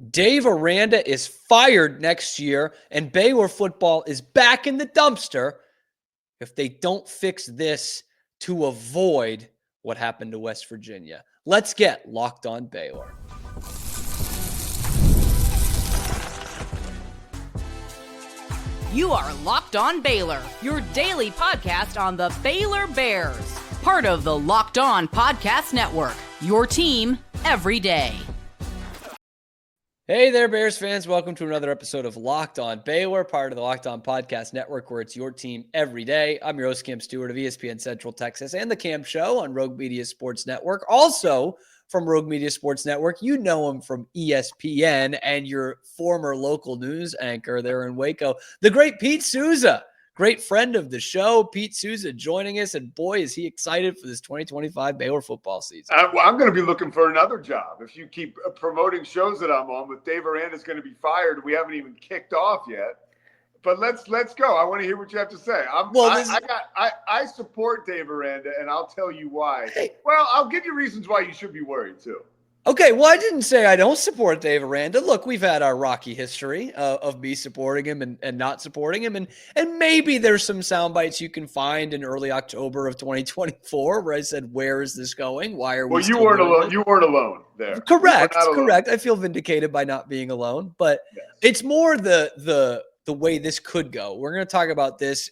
Dave Aranda is fired next year, and Baylor football is back in the dumpster if they don't fix this to avoid what happened to West Virginia. Let's get Locked On Baylor. You are Locked On Baylor, your daily podcast on the Baylor Bears. Part of the Locked On Podcast Network, your team every day. Hey there, Bears fans. Welcome to another episode of Locked On Baylor, part of the Locked On Podcast Network, where it's your team every day. I'm your host, Cam Stewart of ESPN Central Texas and The Cam Show on Rogue Media Sports Network. Also from Rogue Media Sports Network, you know him from ESPN and your former local news anchor there in Waco, the great Pete Souza. Great friend of the show, Pete Souza, joining us, and boy, is he excited for this 2025 Baylor football season. Well, I'm going to be looking for another job. If you keep promoting shows that I'm on with Dave Aranda is going to be fired. We haven't even kicked off yet. But let's go. I want to hear what you have to say. I support Dave Aranda, and I'll tell you why. Hey. Well, I'll give you reasons why you should be worried too. Okay, well, I didn't say I don't support Dave Aranda. Look, we've had our rocky history of me supporting him and not supporting him. And maybe there's some sound bites you can find in early October of 2024 where I said, where is this going? Why are we Well, you weren't alone. You weren't alone there. Correct. I feel vindicated by not being alone. But yes. It's more the way this could go. We're going to talk about this,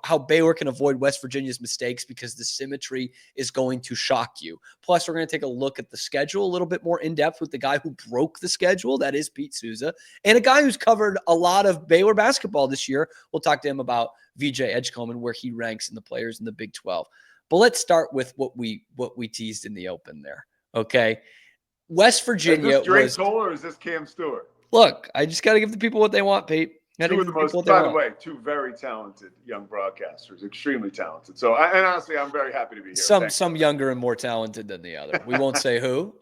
how Baylor can avoid West Virginia's mistakes because the symmetry is going to shock you. Plus, we're going to take a look at the schedule a little bit more in depth with the guy who broke the schedule. That is Pete Souza, and a guy who's covered a lot of Baylor basketball this year. We'll talk to him about VJ Edgecombe and where he ranks in the players in the Big 12. But let's start with what we teased in the open there. Okay. West Virginia. Is this Drake Toll or is this Cam Stewart? Look, I just got to give the people what they want, Pete. Two of the most, by the way, two very talented young broadcasters, extremely talented. So, and honestly, I'm very happy to be here. Some younger and more talented than the other. We won't say who.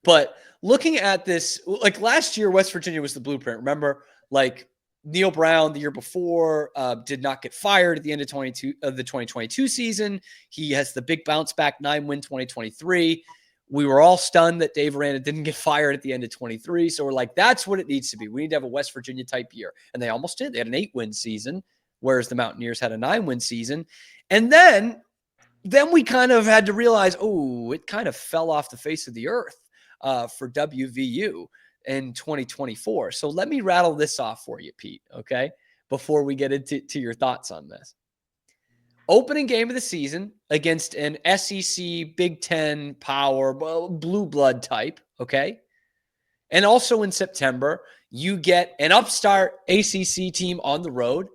But looking at this, like last year, West Virginia was the blueprint. Remember, like Neal Brown the year before did not get fired at the end of the 2022 season. He has the big bounce back 9-win 2023. We were all stunned that Dave Aranda didn't get fired at the end of 23. So we're like, that's what it needs to be. We need to have a West Virginia type year. And they almost did. They had an 8-win season, whereas the Mountaineers had a 9-win season. And then we kind of had to realize, it kind of fell off the face of the earth for WVU in 2024. So let me rattle this off for you, Pete, okay, before we get into your thoughts on this. Opening game of the season against an SEC, Big Ten, power, blue blood type, okay? And also in September, you get an upstart ACC team on the road.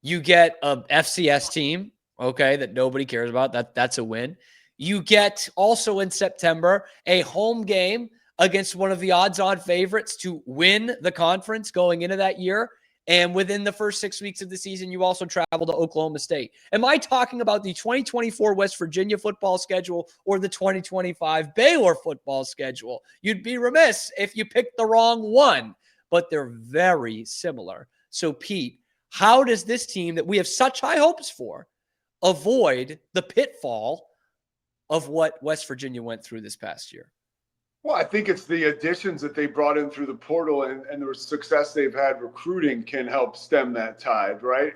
You get a FCS team, okay, that nobody cares about. That's a win. You get also in September a home game against one of the odds-on favorites to win the conference going into that year. And within the first 6 weeks of the season, you also travel to Oklahoma State. Am I talking about the 2024 West Virginia football schedule or the 2025 Baylor football schedule? You'd be remiss if you picked the wrong one, but they're very similar. So, Pete, how does this team that we have such high hopes for avoid the pitfall of what West Virginia went through this past year? Well, I think it's the additions that they brought in through the portal and the success they've had recruiting can help stem that tide, right?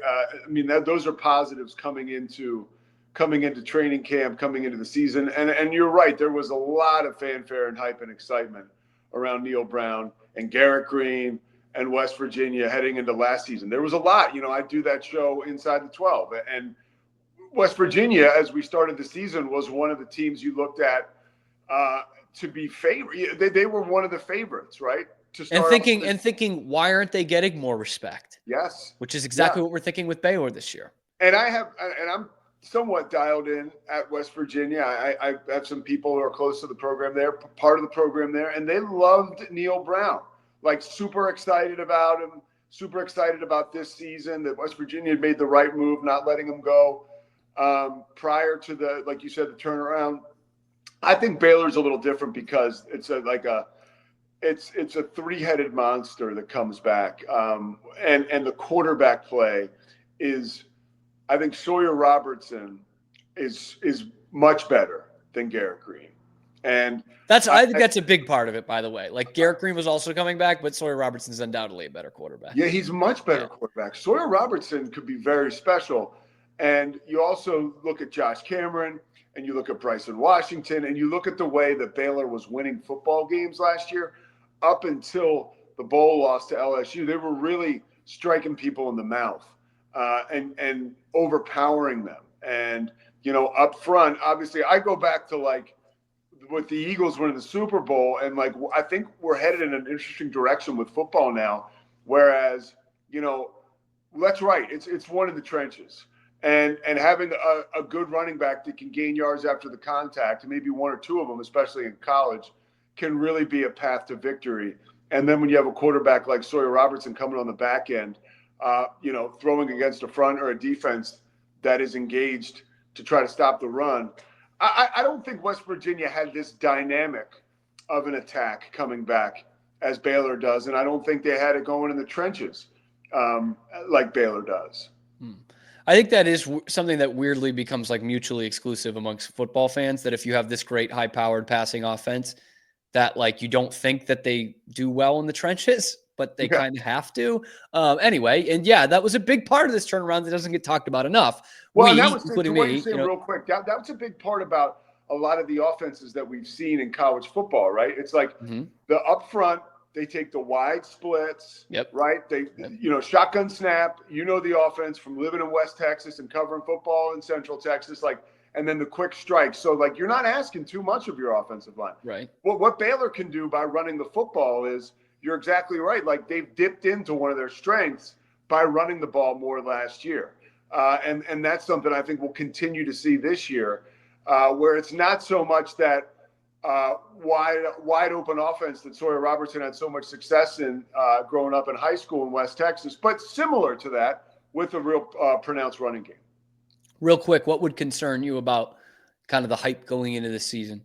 Those are positives coming into training camp, coming into the season. And you're right, there was a lot of fanfare and hype and excitement around Neal Brown and Garrett Green and West Virginia heading into last season. There was a lot. I do that show Inside the 12. And West Virginia, as we started the season, was one of the teams you looked at to be favorite. They were one of the favorites, right? And thinking, why aren't they getting more respect? Yes. Which is exactly what we're thinking with Baylor this year. And I'm somewhat dialed in at West Virginia. I have some people who are close to the program there, part of the program there, and they loved Neal Brown. Like super excited about him, super excited about this season, that West Virginia had made the right move, not letting him go prior to the, like you said, the turnaround. I think Baylor's a little different because it's a three-headed monster that comes back. And the quarterback play is, I think Sawyer Robertson is much better than Garrett Green. And I think that's a big part of it, by the way. Like Garrett Green was also coming back, but Sawyer Robertson's undoubtedly a better quarterback. Yeah, he's a much better quarterback. Sawyer Robertson could be very special. And you also look at Josh Cameron, and you look at Bryson Washington, and you look at the way that Baylor was winning football games last year up until the bowl loss to LSU. They were really striking people in the mouth and overpowering them. And, up front, obviously, I go back to like with the Eagles winning the Super Bowl, and like I think we're headed in an interesting direction with football now. Whereas, that's right, it's one in the trenches. And having a good running back that can gain yards after the contact, and maybe one or two of them, especially in college, can really be a path to victory. And then when you have a quarterback like Sawyer Robertson coming on the back end, throwing against a front or a defense that is engaged to try to stop the run, I don't think West Virginia had this dynamic of an attack coming back as Baylor does. And I don't think they had it going in the trenches like Baylor does. I think that is something that weirdly becomes like mutually exclusive amongst football fans, that if you have this great high-powered passing offense, that like you don't think that they do well in the trenches, but they kind of have to. Anyway, and that was a big part of this turnaround that doesn't get talked about enough. Well, that was including what me, you're saying real quick. That was a big part about a lot of the offenses that we've seen in college football, right? It's like the up front, they take the wide splits, right? They, shotgun snap, the offense from living in West Texas and covering football in Central Texas, and then the quick strike. So, you're not asking too much of your offensive line. Right. What Baylor can do by running the football is, you're exactly right. Like, they've dipped into one of their strengths by running the ball more last year. And that's something I think we'll continue to see this year, where it's not so much that wide open offense that Sawyer Robertson had so much success in growing up in high school in West Texas, but similar to that with a real pronounced running game. Real quick, what would concern you about kind of the hype going into this season?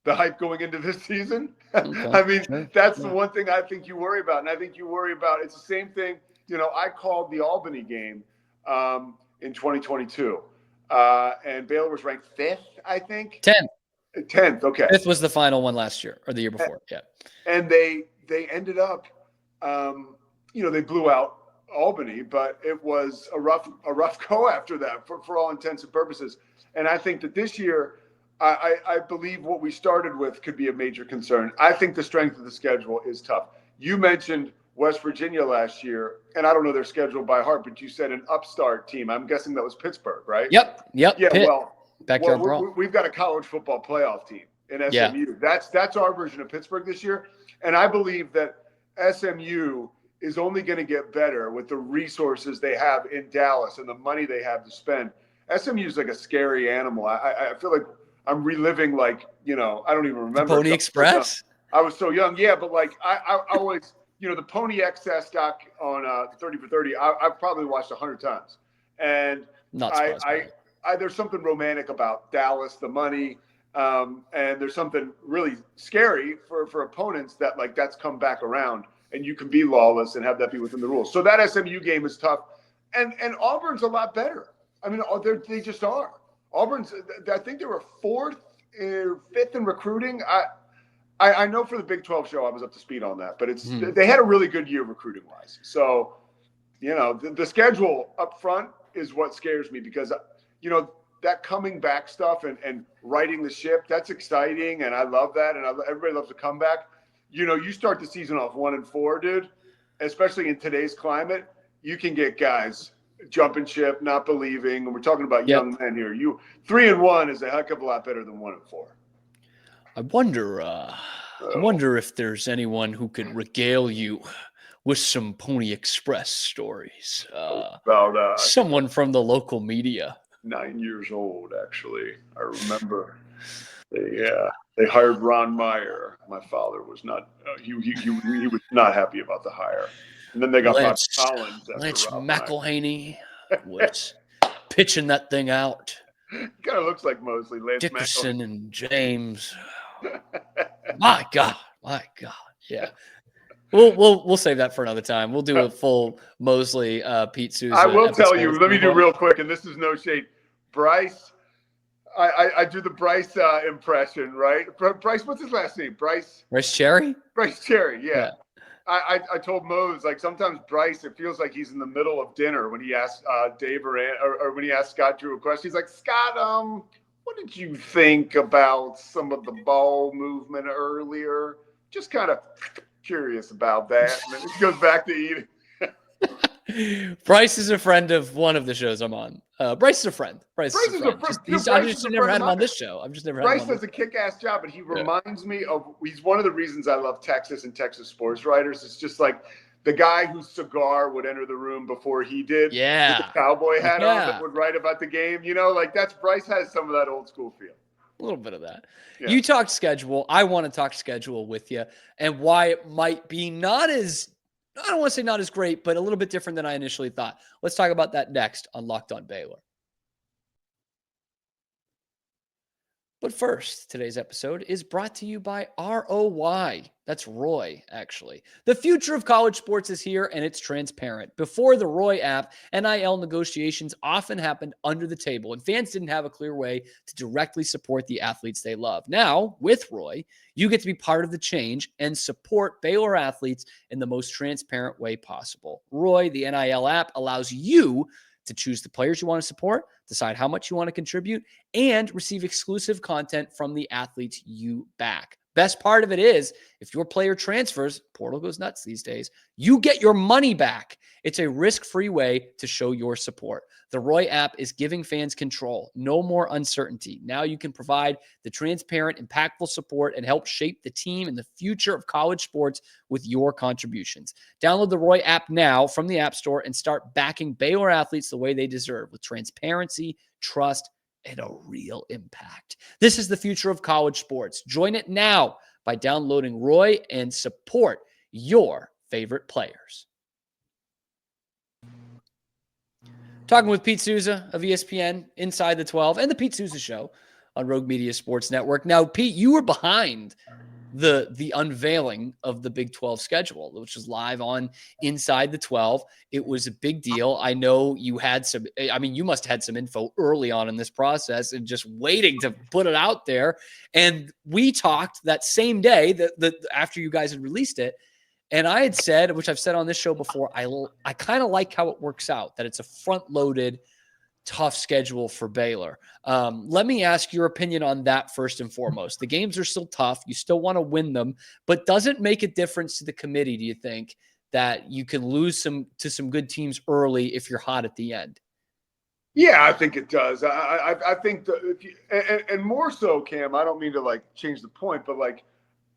The hype going into this season? Okay. I mean, that's the one thing I think you worry about. And I think you worry about, it's the same thing. I called the Albany game in 2022. And Baylor was ranked 5th, I think. 10th, okay. 5th was the final one last year or the year before, And they ended up, they blew out Albany, but it was a rough go after that for all intents and purposes. And I think that this year, I believe what we started with could be a major concern. I think the strength of the schedule is tough. You mentioned West Virginia last year, and I don't know their schedule by heart, but you said an upstart team. I'm guessing that was Pittsburgh, right? Yep. Yeah, Pitt. We've got a college football playoff team in SMU. Yeah. That's our version of Pittsburgh this year. And I believe that SMU is only going to get better with the resources they have in Dallas and the money they have to spend. SMU is like a scary animal. I feel like I'm reliving, I don't even remember. The Pony Express? I was so young. Yeah, but I always, the Pony XS doc on 30 for 30, I've probably watched 100 times. And there's something romantic about Dallas, the money, and there's something really scary for opponents that that's come back around, and you can be lawless and have that be within the rules. So that SMU game is tough, and Auburn's a lot better. I mean, they just are. Auburn's, I think they were 4th or 5th in recruiting. I know for the Big 12 show I was up to speed on that, but they had a really good year recruiting wise. So, the schedule up front is what scares me, because that coming back stuff and righting the ship, that's exciting, and I love that, and everybody loves a comeback. You start the season off 1-4, dude, especially in today's climate, you can get guys jumping ship, not believing, and we're talking about young men here. 3-1 is a heck of a lot better than 1-4. I wonder if there's anyone who could regale you with some Pony Express stories. About someone from the local media. 9 years old, actually. I remember they hired Ron Meyer. My father was not he was not happy about the hire. And then they got Bob Collins. Lance McElhaney was pitching that thing out. Kind of looks like Mosley. Lance Dickerson and James. My God. Yeah. We'll save that for another time. We'll do a full Mosley Pete Souza. I will tell you. Let me do real quick, and this is no shade. Bryce I do the Bryce impression, right? Bryce, what's his last name? Bryce Cherry? Bryce Cherry, yeah. I told Mose, like, sometimes Bryce, it feels like he's in the middle of dinner when he asks Dave or when he asks Scott Drew a question. He's like, Scott, what did you think about some of the ball movement earlier? Just kind of curious about that. And then he goes back to eating. Bryce is a friend of one of the shows I'm on. Bryce is a friend. Bryce is a friend. I've just never had him on this show. Bryce does a kick-ass job, but he reminds me of, he's one of the reasons I love Texas and Texas sports writers. It's just like the guy whose cigar would enter the room before he did. Yeah. With the cowboy hat on that would write about the game. You know, like Bryce has some of that old school feel. A little bit of that. Yeah. You talked schedule. I want to talk schedule with you and why it might be not as, I don't want to say not as great, but a little bit different than I initially thought. Let's talk about that next on Locked On Baylor. But first, today's episode is brought to you by ROY. That's Roy, actually. The future of college sports is here, and it's transparent. Before the Roy app, NIL negotiations often happened under the table, and fans didn't have a clear way to directly support the athletes they love. Now, with Roy, you get to be part of the change and support Baylor athletes in the most transparent way possible. Roy, the NIL app, allows you to choose the players you want to support, decide how much you want to contribute, and receive exclusive content from the athletes you back. Best part of it is, if your player transfers, portal goes nuts these days, you get your money back. It's a risk-free way to show your support. The Roy app is giving fans control. No more uncertainty. Now you can provide the transparent, impactful support and help shape the team and the future of college sports with your contributions. Download the Roy app now from the App Store and start backing Baylor athletes the way they deserve, with transparency, trust, and a real impact. This is the future of college sports. Join it now by downloading Roy and support your favorite players. Talking with Pete Souza of ESPN, Inside the 12, and the Pete Souza Show on Rogue Media Sports Network. Now, Pete, you were behind the unveiling of the Big 12 schedule, which was live on Inside the 12. It was a big deal. I know you had some, you must have had some info early on in this process and just waiting to put it out there. And we talked that same day that after you guys had released it. And I had said, which I've said on this show before, I kind of like how it works out, that it's a front-loaded, tough schedule for Baylor. Let me ask your opinion on that first and foremost. The games are still tough. You still want to win them, but does it make a difference to the committee, do you think, that you can lose to some good teams early if you're hot at the end? Yeah, I think it does. I think and more so, Cam, I don't mean to like change the point, but like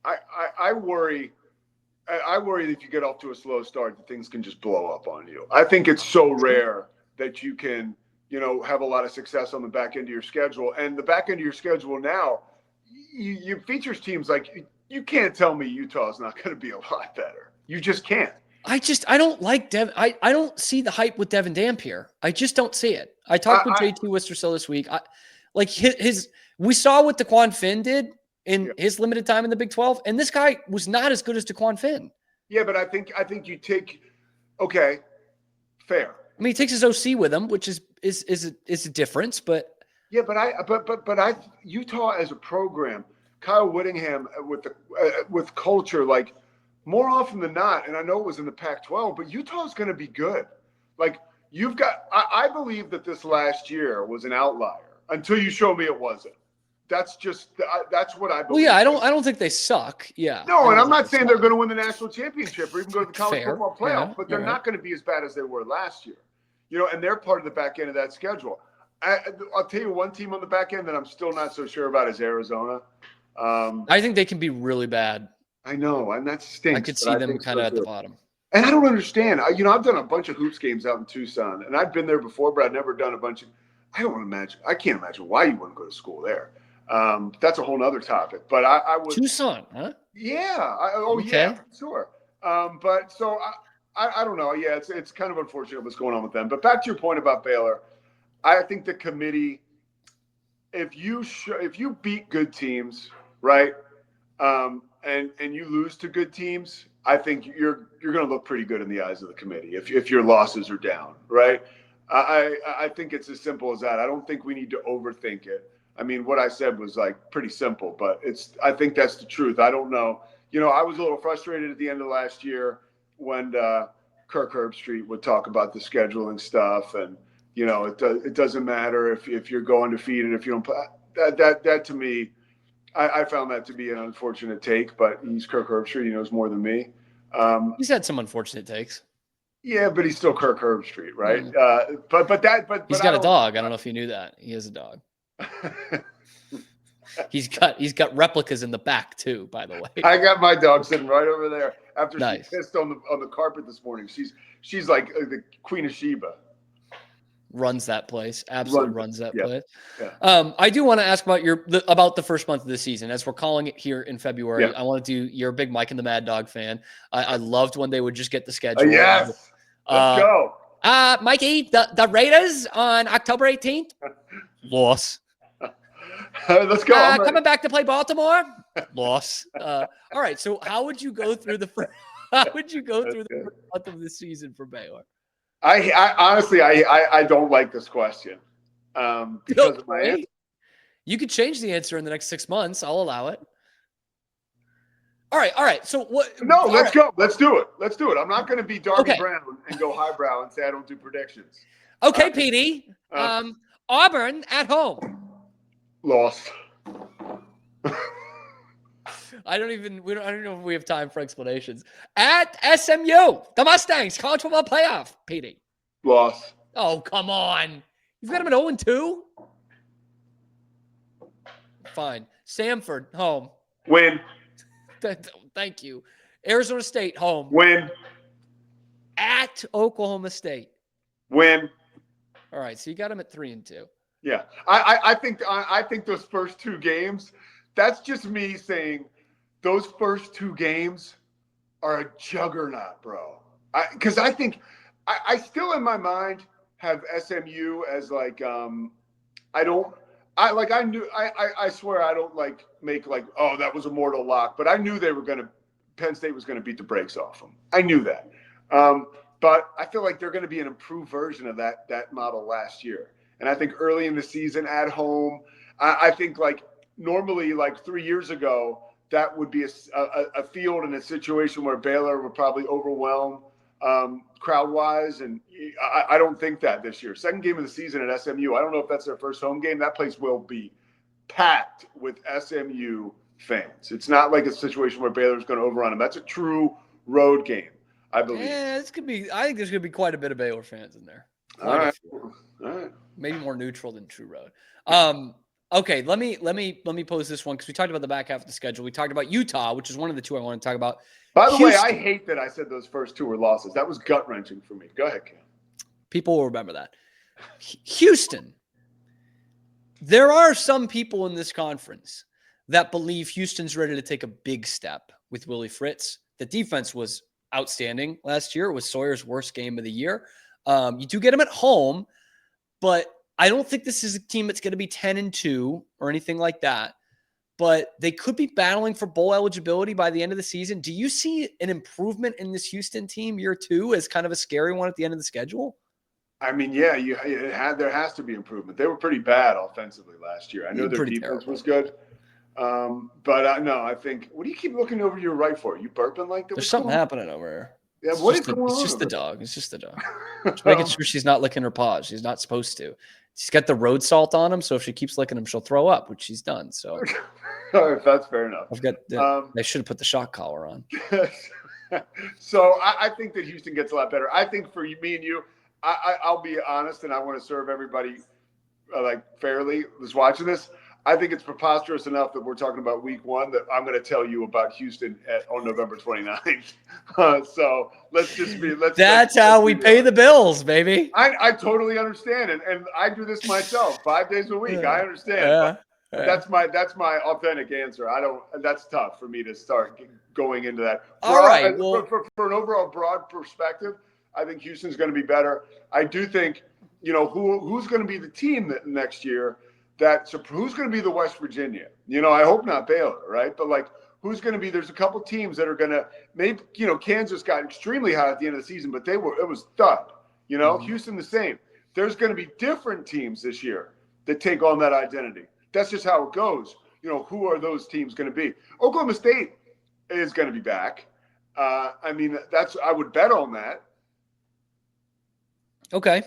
I worry that if you get off to a slow start, that things can just blow up on you. I think it's so rare that you can, have a lot of success on the back end of your schedule. And the back end of your schedule now, you features teams like, you can't tell me Utah's not going to be a lot better. You just can't. I don't like Devin. I don't see the hype with Devin Dampier. I just don't see it. I talked with JT Wistersill this week. We saw what DeQuan Finn did in his limited time in the Big 12, and this guy was not as good as DeQuan Finn. Yeah, but I think you take okay, fair. I mean, he takes his OC with him, which is a difference, but yeah, but Utah as a program, Kyle Whittingham with culture, like more often than not, and I know it was in the Pac-12, but Utah's going to be good. Like you've got, I believe that this last year was an outlier until you show me it wasn't. That's what I believe. Well, yeah, I don't think they suck. Yeah. No, and I'm not saying they're going to win the national championship or even go to the college football playoff, but they're not going to be as bad as they were last year. And they're part of the back end of that schedule. I'll tell you one team on the back end that I'm still not so sure about is Arizona. I think they can be really bad. I know, and that stinks. I could see them kind of at the bottom. And I don't understand. I've done a bunch of hoops games out in Tucson, and I've been there before, but I've never done a bunch of – I can't imagine why you wouldn't go to school there. That's a whole nother topic, but I would. Tucson, huh? Yeah. Yeah, sure. But so I don't know. Yeah, it's kind of unfortunate what's going on with them. But back to your point about Baylor, I think the committee, if you beat good teams, right, and you lose to good teams, I think you're going to look pretty good in the eyes of the committee if your losses are down, right? I think it's as simple as that. I don't think we need to overthink it. I mean, what I said was like pretty simple, but I think that's the truth. I don't know. I was a little frustrated at the end of last year when Kirk Herbstreit would talk about the scheduling stuff, and it doesn't matter if you're going defeated if you don't play. That to me, I found that to be an unfortunate take. But he's Kirk Herbstreit; he knows more than me. He's had some unfortunate takes. Yeah, but he's still Kirk Herbstreit, right? But he's got a dog. I don't know if you knew that. He has a dog. He's got replicas in the back too, by the way. I got my dog sitting right over there after Nice. She pissed on the carpet this morning. She's like the Queen of Sheba. Runs that place. Absolutely runs that place. Yeah. I do want to ask about the first month of the season, as we're calling it here in February. Yeah. I want to do. You're a big Mike and the Mad Dog fan. I loved when they would just get the schedule. Yes. Let's go. Mikey, the Raiders on October 18th. Loss. Let's go. Coming back to play Baltimore. Loss. All right. So how would you go through the first month of the season for Baylor? I honestly don't like this question because of my answer. You could change the answer in the next 6 months. I'll allow it. All right. So what? No, let's go. Let's do it. I'm not going to be Darby Brown and go highbrow and say I don't do predictions. Okay, PD. Auburn at home. Lost. I don't know if we have time for explanations. At SMU, the Mustangs, college football playoff. PD. Loss. Oh, come on. You've got them at 0-2? Fine. Samford, home. Win. Thank you. Arizona State, home. Win. At Oklahoma State. Win. All right, so you got them at 3-2. Yeah. I think those first two games, that's just me saying those first two games are a juggernaut, bro. Because I think I still in my mind have SMU as like I swear I don't like make like, oh, that was a mortal lock, but I knew Penn State was gonna beat the brakes off them. I knew that. But I feel like they're gonna be an improved version of that model last year. And I think early in the season at home, I think like normally like 3 years ago, that would be a field and a situation where Baylor would probably overwhelm crowd-wise. And I don't think that this year. Second game of the season at SMU, I don't know if that's their first home game. That place will be packed with SMU fans. It's not like a situation where Baylor's going to overrun them. That's a true road game, I believe. Yeah, I think there's going to be quite a bit of Baylor fans in there. All right. Maybe more neutral than true road. Okay, let me pose this one because we talked about the back half of the schedule. We talked about Utah, which is one of the two I want to talk about. By the way, I hate that I said those first two were losses. That was gut-wrenching for me. Go ahead, Cam. People will remember that. Houston. There are some people in this conference that believe Houston's ready to take a big step with Willie Fritz. The defense was outstanding last year. It was Sawyer's worst game of the year. You do get them at home, but I don't think this is a team that's going to be 10-2 or anything like that. But they could be battling for bowl eligibility by the end of the season. Do you see an improvement in this Houston team year two as kind of a scary one at the end of the schedule? I mean, yeah, there has to be improvement. They were pretty bad offensively last year. I know their defense was good. But no, I think, what do you keep looking over to your right for? Are you burping like that? There's something happening over here. Yeah, what is going on? It's just the dog. It's just the dog. Just making sure she's not licking her paws. She's not supposed to. She's got the road salt on them, so if she keeps licking them, she'll throw up, which she's done. So that's fair enough. I should have put the shock collar on. So I think that Houston gets a lot better. I think for me and you, I'll be honest, and I want to serve everybody like fairly who's watching this. I think it's preposterous enough that we're talking about week one that I'm going to tell you about Houston on November 29th. So that's how we pay the bills, baby. I totally understand. And I do this myself 5 days a week. I understand. That's my authentic answer. That's tough for me to start going into that. All right. Well, for an overall broad perspective, I think Houston's going to be better. I do think, who's going to be the team that next year who's going to be the West Virginia? I hope not Baylor, right? But like, who's going to be? There's a couple teams that are going to maybe. Kansas got extremely hot at the end of the season, but it was thud. Mm-hmm. Houston the same. There's going to be different teams this year that take on that identity. that's just how it goes. Who are those teams going to be? Oklahoma State is going to be back. I would bet on that. Okay.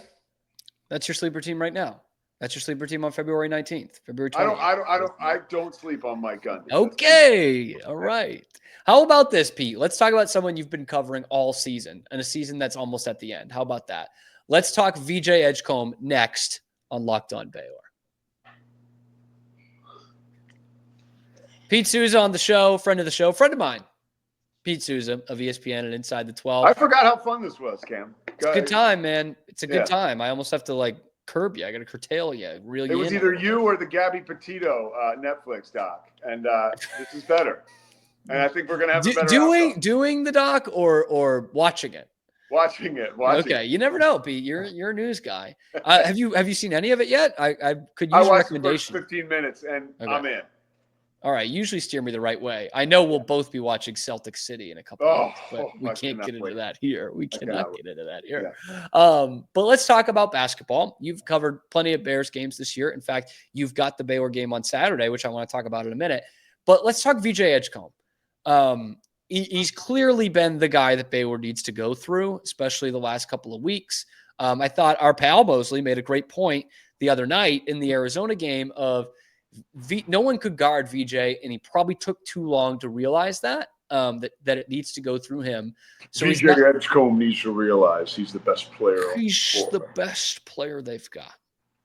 That's your sleeper team right now. That's your sleeper team on February 19th, February 20th. I don't sleep on Mike Gundy. Okay. All right. How about this, Pete? Let's talk about someone you've been covering all season and a season that's almost at the end. How about that? Let's talk VJ Edgecombe next on Locked On Baylor. Pete Souza on the show, friend of the show, friend of mine. Pete Souza of ESPN and Inside the 12. I forgot how fun this was, Cam. It's a good time, man. It's a good time. I almost have to curb you. I got to curtail you. It was either you or the Gabby Petito Netflix doc, and this is better. And I think we're gonna have a better doing the doc or watching it. Watching it. Okay, you never know, Pete. You're a news guy. Have you seen any of it yet? I could use a recommendation. I watched the first 15 minutes, and okay. I'm in. All right, usually steer me the right way. I know we'll both be watching Celtic City in a couple of weeks, but we can't get into that here. We cannot get into that here. Yeah. But let's talk about basketball. You've covered plenty of Bears games this year. In fact, you've got the Baylor game on Saturday, which I want to talk about in a minute. But let's talk VJ Edgecombe. He's clearly been the guy that Baylor needs to go through, especially the last couple of weeks. I thought our pal Mosley made a great point the other night in the Arizona game of no one could guard VJ, and he probably took too long to realize that it needs to go through him. So VJ Edgecombe needs to realize he's the best player. He's the best player they've got.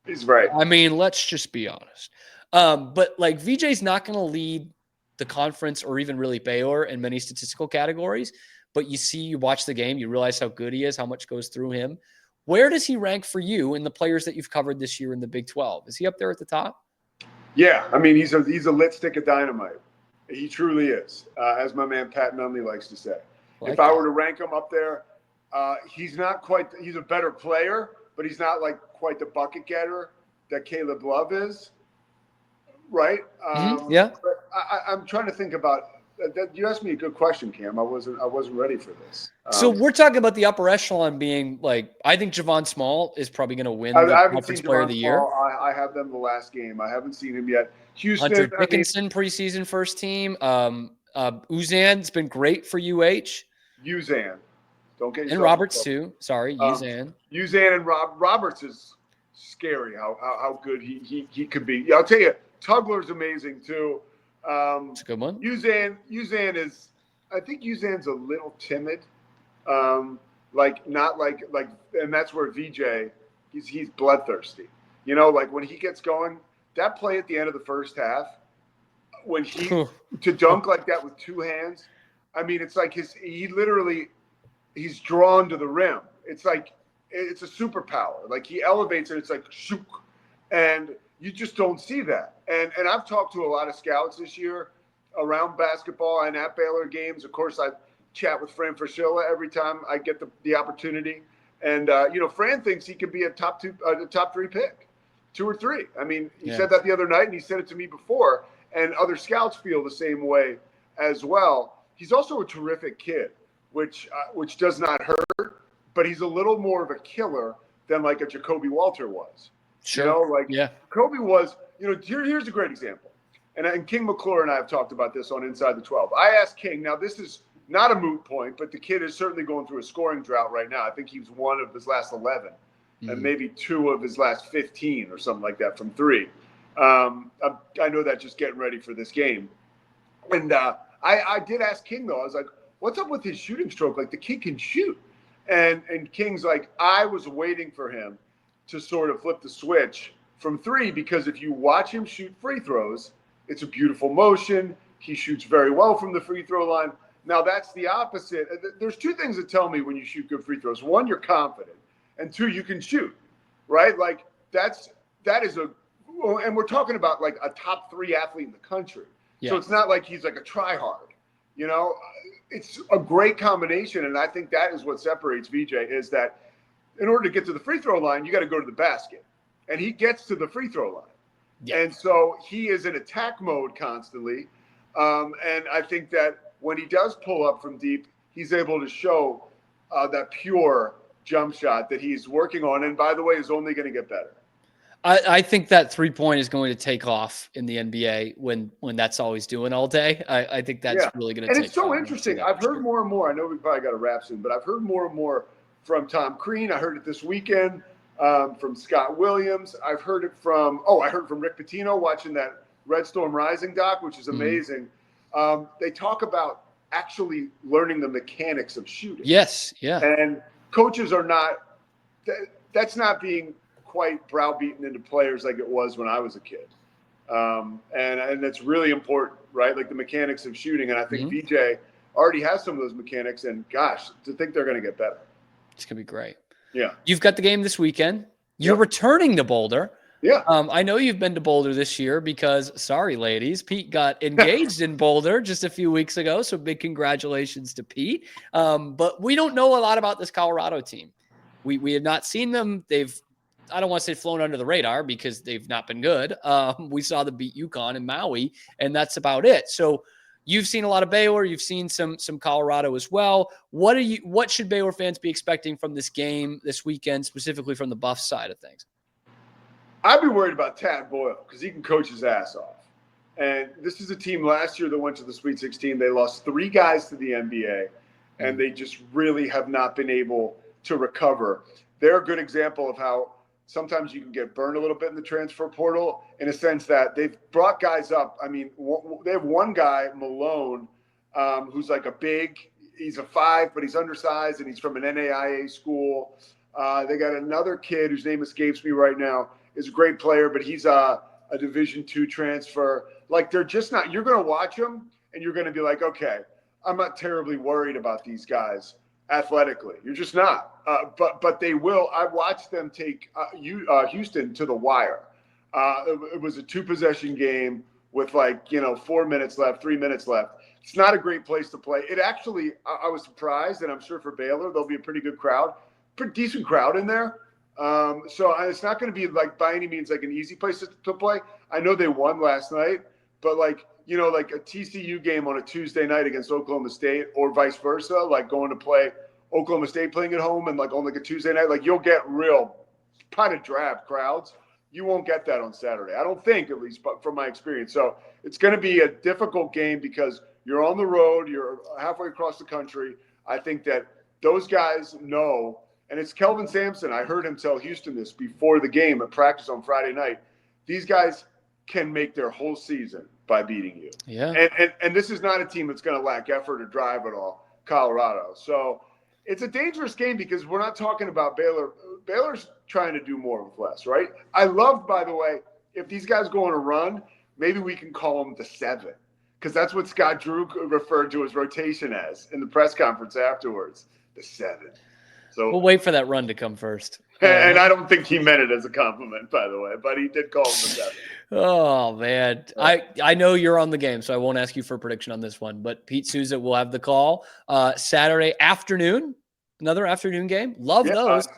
He's right. I mean, let's just be honest. But VJ's not going to lead the conference or even really Baylor in many statistical categories. But you watch the game, you realize how good he is, how much goes through him. Where does he rank for you in the players that you've covered this year in the Big 12? Is he up there at the top? Yeah, I mean, he's a lit stick of dynamite. He truly is, as my man Pat Nunley likes to say. If I were to rank him up there, he's not quite – he's a better player, but he's not quite the bucket getter that Caleb Love is, right? Yeah. But I'm trying to think about you asked me a good question, Cam. I wasn't ready for this. So we're talking about the upper echelon being I think Javon Small is probly going to win the Conference Player of the Year. I have them the last game. I haven't seen him yet. Houston, Hunter Dickinson, preseason first team. Uzan's been great for UH. Uzan. Don't get yourself and Roberts too. Sorry, Uzan. Uzan and Roberts is scary. How good he could be. Yeah, I'll tell you, Tugler's amazing too. It's a good one. Uzan is. I think Uzan's a little timid. Not like, and that's where VJ. He's bloodthirsty. When he gets going, that play at the end of the first half, when he to dunk like that with two hands, I mean, it's like he's drawn to the rim. It's like it's a superpower. Like he elevates it. It's like shook, and you just don't see that. And I've talked to a lot of scouts this year around basketball and at Baylor games. Of course, I chat with Fran Fraschilla every time I get the opportunity. And Fran thinks he could be a top 3 pick, 2 or 3. I mean, he said that the other night, and he said it to me before. And other scouts feel the same way as well. He's also a terrific kid, which does not hurt, but he's a little more of a killer than like a Jacoby Walter was. Sure. Jacoby was. Here's a great example. And King McClure and I have talked about this on Inside the 12. I asked King, now this is not a moot point, but the kid is certainly going through a scoring drought right now. I think he was 1 of his last 11 and maybe 2 of his last 15 or something like that from 3. I know that just getting ready for this game. And I did ask King, though. I was like, what's up with his shooting stroke? Like, the kid can shoot. And King's like, I was waiting for him to sort of flip the switch from 3 because if you watch him shoot free throws, it's a beautiful motion. He shoots very well from the free throw line. Now, that's the opposite. There's 2 things that tell me when you shoot good free throws. 1, you're confident. And 2, you can shoot, right? Like, that is and we're talking about like a top 3 athlete in the country. Yeah. So it's not like he's like a try-hard. It's a great combination. And I think that is what separates VJ is that in order to get to the free throw line, you got to go to the basket. And he gets to the free throw line. Yeah. And so he is in attack mode constantly. And I think that when he does pull up from deep, he's able to show that pure jump shot that he's working on. And by the way, is only going to get better. I think that 3-point is going to take off in the NBA when that's all he's doing all day. I think that's really going to take And it's so off. interesting. I've heard more and more. I know we probably got to wrap soon, but I've heard more and more from Tom Crean. I heard it this weekend from Scott Williams. I heard it from Rick Pitino watching that Red Storm Rising doc, which is amazing. They talk about actually learning the mechanics of shooting. Yes, yeah. And coaches are not – that's not being quite browbeaten into players like it was when I was a kid. And that's really important, right? Like the mechanics of shooting. And I think VJ already has some of those mechanics. And gosh, to think they're going to get better. It's going to be great. Yeah. You've got the game this weekend. You're returning to Boulder. Yeah. I know you've been to Boulder this year because, sorry, ladies, Pete got engaged in Boulder just a few weeks ago. So big congratulations to Pete. But we don't know a lot about this Colorado team. We have not seen them. I don't want to say flown under the radar because they've not been good. We saw them beat UConn and Maui, and that's about it. So you've seen a lot of Baylor. You've seen some Colorado as well. What should Baylor fans be expecting from this game this weekend, specifically from the Buff side of things? I'd be worried about Tad Boyle because he can coach his ass off. And this is a team last year that went to the Sweet 16. They lost 3 guys to the NBA, and they just really have not been able to recover. They're a good example of how sometimes you can get burned a little bit in the transfer portal in a sense that they've brought guys up. I mean, they have one guy, Malone, who's like he's a 5, but he's undersized and he's from an NAIA school. They got another kid whose name escapes me right now, is a great player, but he's a Division II transfer. Like they're just not, you're going to watch them and you're going to be like, okay, I'm not terribly worried about these guys athletically. You're just not. But they will. I watched them take Houston to the wire. It was a 2-possession game with 4 minutes left, 3 minutes left. It's not a great place to play. It actually, I was surprised, and I'm sure for Baylor, there'll be a pretty good crowd, pretty decent crowd in there. So it's not going to be by any means like an easy place to play. I know they won last night, but like a TCU game on a Tuesday night against Oklahoma State or vice versa, like going to play Oklahoma State playing at home and on a Tuesday night, you'll get real kind of drab crowds. You won't get that on Saturday. I don't think, at least, but from my experience. So it's going to be a difficult game because you're on the road. You're halfway across the country. I think that those guys know. And it's Kelvin Sampson. I heard him tell Houston this before the game at practice on Friday night. These guys can make their whole season by beating you. Yeah. And this is not a team that's going to lack effort or drive at all, Colorado. So it's a dangerous game because we're not talking about Baylor. Baylor's trying to do more with less, right? I love, by the way, if these guys go on a run, maybe we can call them the 7 because that's what Scott Drew referred to his rotation as in the press conference afterwards, the 7. So we'll wait for that run to come first. And I don't think he meant it as a compliment, by the way, but he did call him the 7. Oh, man. I know you're on the game, so I won't ask you for a prediction on this one, but Pete Souza will have the call Saturday afternoon, another afternoon game. Love those.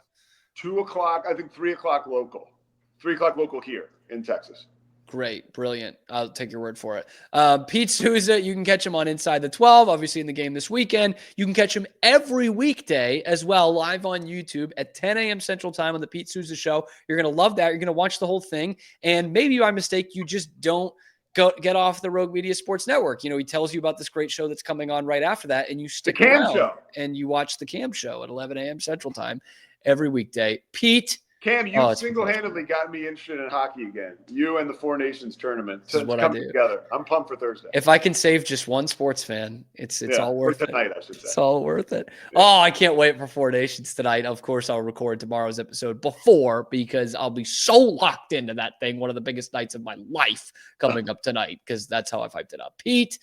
2 o'clock, I think 3 o'clock local. 3 o'clock local here in Texas. Great. Brilliant. I'll take your word for it. Pete Souza, you can catch him on Inside the 12, obviously in the game this weekend. You can catch him every weekday as well, live on YouTube at 10 a.m. Central Time on the Pete Souza Show. You're going to love that. You're going to watch the whole thing. And maybe by mistake, you just don't get off the Rogue Media Sports Network. He tells you about this great show that's coming on right after that, and you stick around and you watch the Cam Show at 11 a.m. Central Time every weekday. Pete, Cam, you single-handedly got me interested in hockey again. You and the Four Nations tournament. This is what I do. Together. I'm pumped for Thursday. If I can save just one sports fan, it's all worth it. Tonight, I should say. It's all worth it. Yeah. Oh, I can't wait for Four Nations tonight. Of course, I'll record tomorrow's episode before because I'll be so locked into that thing. One of the biggest nights of my life coming up tonight because that's how I've hyped it up. Pete,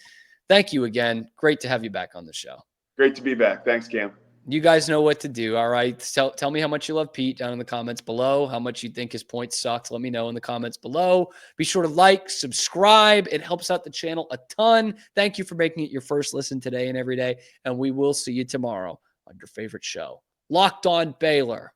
thank you again. Great to have you back on the show. Great to be back. Thanks, Cam. You guys know what to do, all right? Tell me how much you love Pete down in the comments below, how much you think his point sucks. Let me know in the comments below. Be sure to like, subscribe. It helps out the channel a ton. Thank you for making it your first listen today and every day, and we will see you tomorrow on your favorite show, Locked On Baylor.